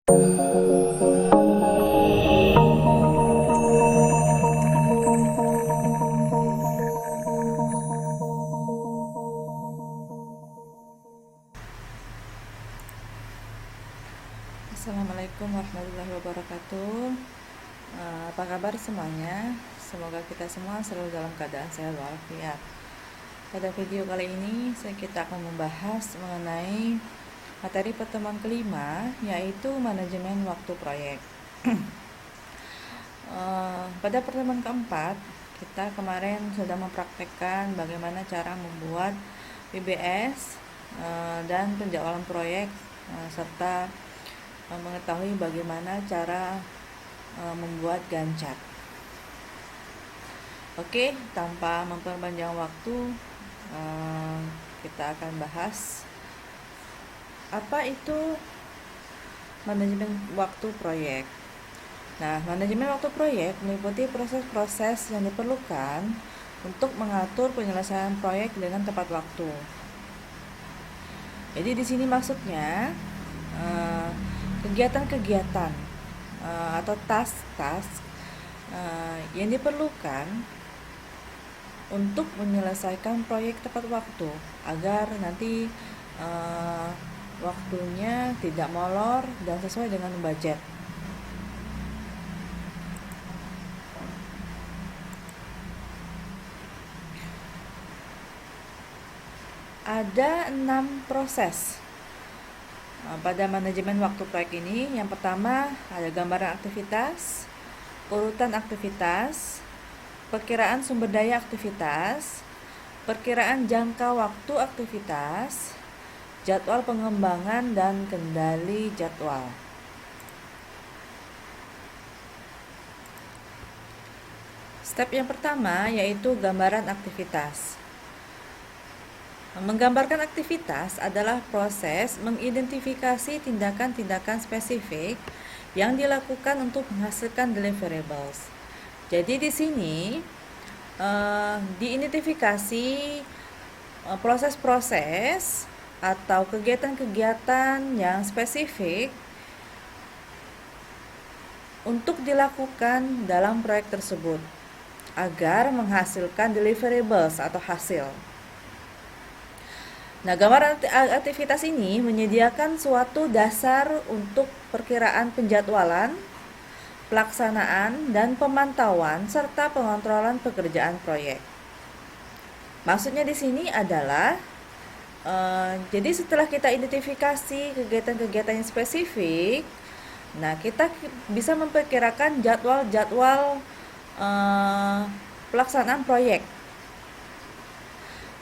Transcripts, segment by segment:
Assalamualaikum warahmatullahi wabarakatuh. Apa kabar semuanya? Semoga kita semua selalu dalam keadaan sehat walafiat. Pada video kali ini kita akan membahas mengenai materi pertemuan kelima, yaitu manajemen waktu proyek. Pada pertemuan keempat, kita kemarin sudah mempraktekkan bagaimana cara membuat PBS dan penjadwalan proyek, serta mengetahui bagaimana cara membuat Gantt chart. Oke, tanpa memperpanjang waktu, kita akan bahas apa itu manajemen waktu proyek. Nah, manajemen waktu proyek meliputi proses-proses yang diperlukan untuk mengatur penyelesaian proyek dengan tepat waktu. Jadi di sini maksudnya kegiatan-kegiatan atau task-task yang diperlukan untuk menyelesaikan proyek tepat waktu agar nanti waktunya tidak molor dan sesuai dengan budget. Ada 6 proses pada manajemen waktu proyek ini. Yang pertama ada gambaran aktivitas, urutan aktivitas, perkiraan sumber daya aktivitas, perkiraan jangka waktu aktivitas, jadwal pengembangan dan kendali jadwal. Step yang pertama yaitu gambaran aktivitas. Menggambarkan aktivitas adalah proses mengidentifikasi tindakan-tindakan spesifik yang dilakukan untuk menghasilkan deliverables. Jadi di sini diidentifikasi proses-proses atau kegiatan-kegiatan yang spesifik untuk dilakukan dalam proyek tersebut agar menghasilkan deliverables atau hasil. Nah, gambaran aktivitas ini menyediakan suatu dasar untuk perkiraan penjadwalan, pelaksanaan, dan pemantauan serta pengontrolan pekerjaan proyek. Maksudnya di sini adalah jadi setelah kita identifikasi kegiatan-kegiatan yang spesifik, nah kita bisa memperkirakan jadwal-jadwal pelaksanaan proyek.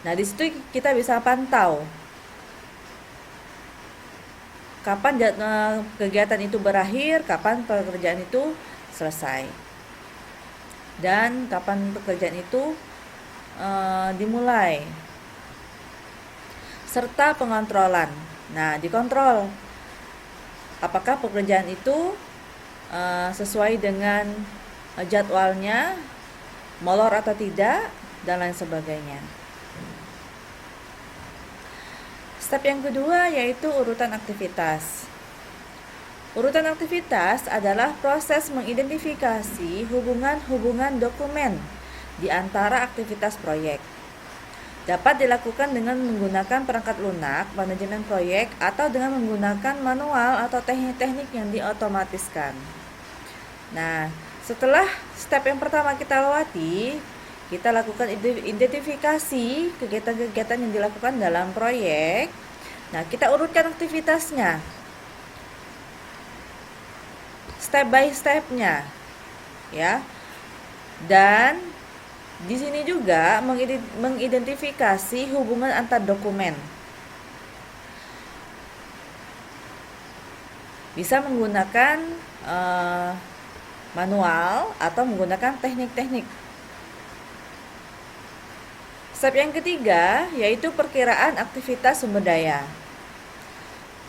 Nah, di situ kita bisa pantau kapan kegiatan itu berakhir, kapan pekerjaan itu selesai, dan kapan pekerjaan itu dimulai, serta pengontrolan. Nah, dikontrol apakah pekerjaan itu sesuai dengan jadwalnya, molor atau tidak, dan lain sebagainya. Step yang kedua yaitu urutan aktivitas. Urutan aktivitas adalah proses mengidentifikasi hubungan-hubungan dokumen di antara aktivitas proyek. Dapat dilakukan dengan menggunakan perangkat lunak, manajemen proyek, atau dengan menggunakan manual atau teknik-teknik yang diotomatiskan. Nah, setelah step yang pertama kita lewati, kita lakukan identifikasi kegiatan-kegiatan yang dilakukan dalam proyek. Nah, kita urutkan aktivitasnya, step by stepnya, ya. Dan di sini juga mengidentifikasi hubungan antar dokumen. Bisa menggunakan manual atau menggunakan teknik-teknik. Step yang ketiga yaitu perkiraan aktivitas sumber daya.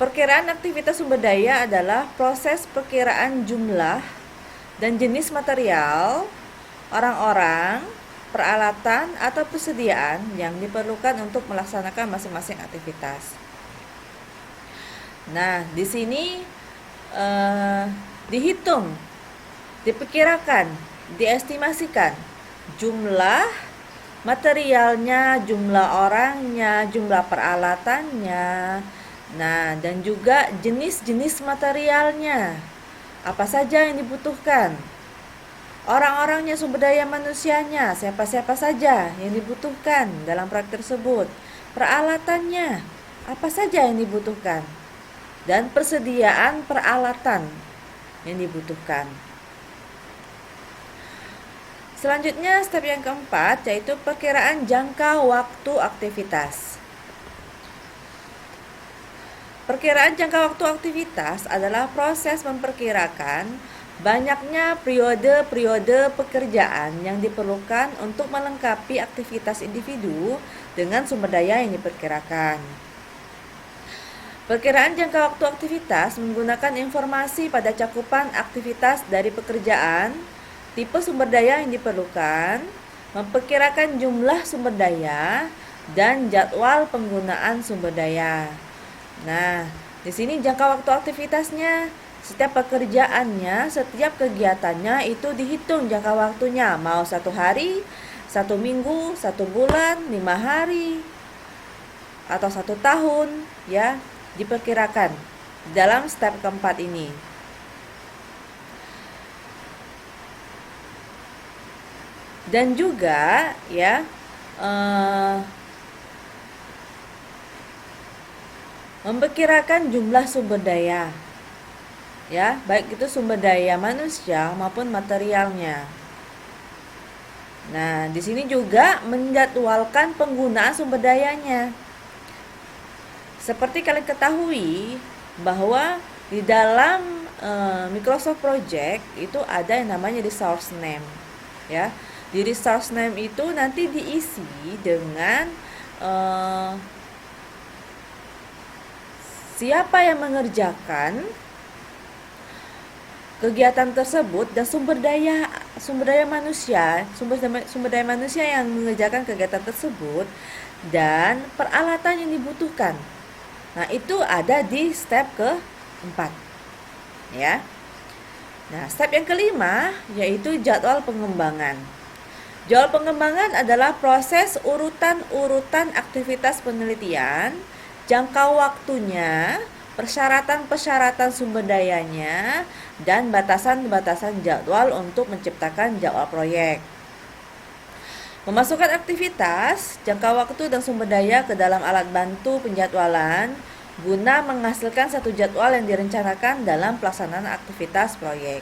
Perkiraan aktivitas sumber daya adalah proses perkiraan jumlah dan jenis material, orang-orang, peralatan, atau persediaan yang diperlukan untuk melaksanakan masing-masing aktivitas. Nah, di sini dihitung, diperkirakan, diestimasikan jumlah materialnya, jumlah orangnya, jumlah peralatannya, nah, dan juga jenis-jenis materialnya, apa saja yang dibutuhkan, orang-orangnya, sumber daya manusianya, siapa-siapa saja yang dibutuhkan dalam proyek tersebut, peralatannya, apa saja yang dibutuhkan, dan persediaan peralatan yang dibutuhkan. Selanjutnya, step yang keempat yaitu perkiraan jangka waktu aktivitas. Perkiraan jangka waktu aktivitas adalah proses memperkirakan banyaknya periode-periode pekerjaan yang diperlukan untuk melengkapi aktivitas individu dengan sumber daya yang diperkirakan. Perkiraan jangka waktu aktivitas menggunakan informasi pada cakupan aktivitas dari pekerjaan, tipe sumber daya yang diperlukan, memperkirakan jumlah sumber daya, dan jadwal penggunaan sumber daya. Nah, di sini jangka waktu aktivitasnya, setiap pekerjaannya, setiap kegiatannya itu dihitung jangka waktunya, mau 1 hari, 1 minggu, 1 bulan, 5 hari, atau 1 tahun, ya, diperkirakan dalam step keempat ini. Dan juga ya memperkirakan jumlah sumber daya, ya, baik itu sumber daya manusia maupun materialnya. Nah, di sini juga menjadwalkan penggunaan sumber dayanya. Seperti kalian ketahui bahwa di dalam Microsoft Project itu ada yang namanya resource name, ya. Di resource name itu nanti diisi dengan siapa yang mengerjakan kegiatan tersebut dan sumber daya manusia yang mengerjakan kegiatan tersebut dan peralatan yang dibutuhkan. Nah, itu ada di step keempat, ya. Nah, step yang kelima yaitu jadwal pengembangan. Jadwal pengembangan adalah proses urutan-urutan aktivitas penelitian, jangka waktunya, persyaratan-persyaratan sumber dayanya, dan batasan-batasan jadwal untuk menciptakan jadwal proyek. Memasukkan aktivitas, jangka waktu, dan sumber daya ke dalam alat bantu penjadwalan guna menghasilkan satu jadwal yang direncanakan dalam pelaksanaan aktivitas proyek.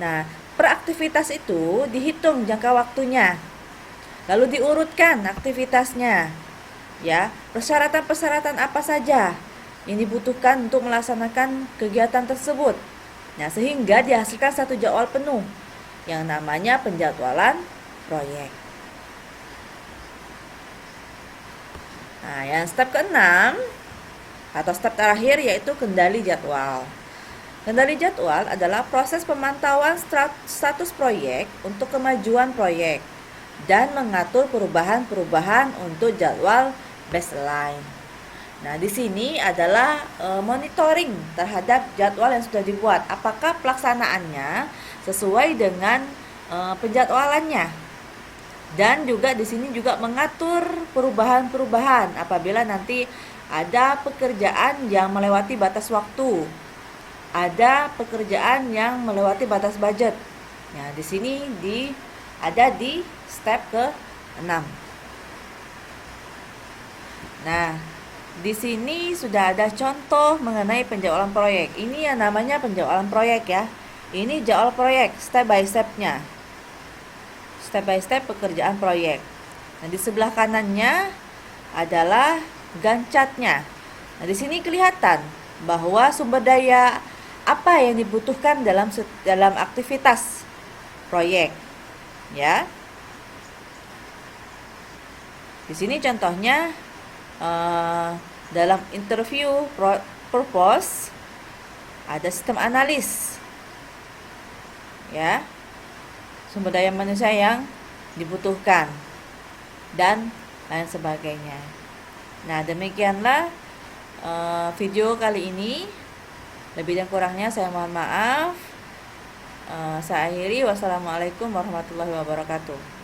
Nah, per aktivitas itu dihitung jangka waktunya, lalu diurutkan aktivitasnya, ya, persyaratan-persyaratan apa saja yang dibutuhkan untuk melaksanakan kegiatan tersebut. Nah, sehingga dihasilkan satu jadwal penuh yang namanya penjadwalan proyek. Nah, yang step ke-6 atau step terakhir yaitu kendali jadwal. Kendali jadwal adalah proses pemantauan status proyek untuk kemajuan proyek dan mengatur perubahan-perubahan untuk jadwal baseline. Nah, di sini adalah monitoring terhadap jadwal yang sudah dibuat. Apakah pelaksanaannya sesuai dengan penjadwalannya? Dan juga di sini juga mengatur perubahan-perubahan apabila nanti ada pekerjaan yang melewati batas waktu, ada pekerjaan yang melewati batas budget. Nah, di sini ada di step ke-6. Nah, di sini sudah ada contoh mengenai penjadwalan proyek. Ini yang namanya penjadwalan proyek, ya. Ini jadwal proyek step by step-nya. Step by step pekerjaan proyek. Nah, di sebelah kanannya adalah Gantt chart-nya. Nah, di sini kelihatan bahwa sumber daya apa yang dibutuhkan dalam aktivitas proyek, ya. Di sini contohnya dalam interview purpose ada sistem analis, ya, sumber daya manusia yang dibutuhkan dan lain sebagainya. Nah, demikianlah video kali ini. Lebih dan kurangnya saya mohon maaf. Saya akhiri. Wassalamualaikum warahmatullahi wabarakatuh.